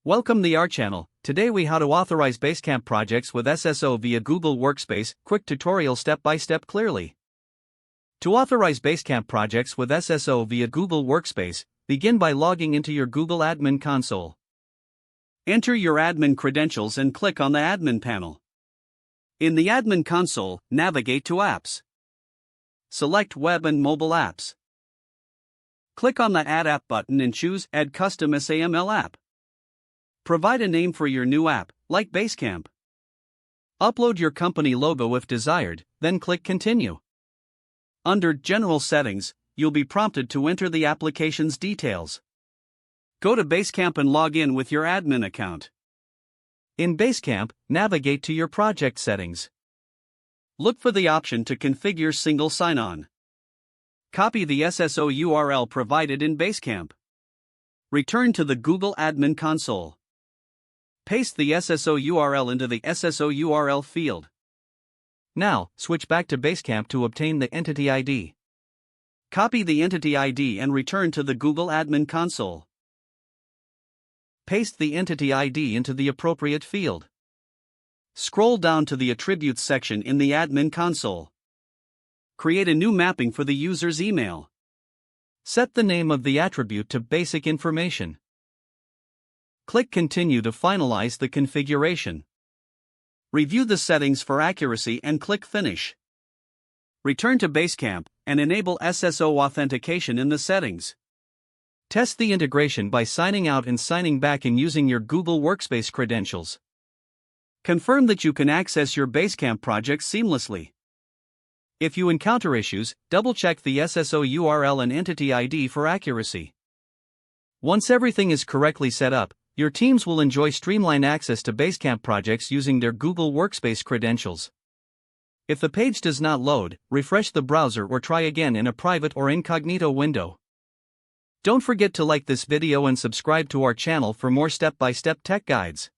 Welcome to our channel. Today we how to authorize Basecamp projects with SSO via Google Workspace. Quick tutorial step by step clearly. To authorize Basecamp projects with SSO via Google Workspace, begin by logging into your Google Admin console. Enter your admin credentials and click on the admin panel. In the admin console, navigate to Apps. Select Web and Mobile Apps. Click on the Add App button and choose Add Custom SAML App. Provide a name for your new app, like Basecamp. Upload your company logo if desired, then click Continue. Under General Settings, you'll be prompted to enter the application's details. Go to Basecamp and log in with your admin account. In Basecamp, navigate to your project settings. Look for the option to configure single sign-on. Copy the SSO URL provided in Basecamp. Return to the Google Admin console. Paste the SSO URL into the SSO URL field. Now, switch back to Basecamp to obtain the entity ID. Copy the entity ID and return to the Google Admin console. Paste the entity ID into the appropriate field. Scroll down to the Attributes section in the Admin console. Create a new mapping for the user's email. Set the name of the attribute to Basic Information. Click Continue to finalize the configuration. Review the settings for accuracy and click Finish. Return to Basecamp and enable SSO authentication in the settings. Test the integration by signing out and signing back in using your Google Workspace credentials. Confirm that you can access your Basecamp project seamlessly. If you encounter issues, double-check the SSO URL and entity ID for accuracy. Once everything is correctly set up, your teams will enjoy streamlined access to Basecamp projects using their Google Workspace credentials. If the page does not load, refresh the browser or try again in a private or incognito window. Don't forget to like this video and subscribe to our channel for more step-by-step tech guides.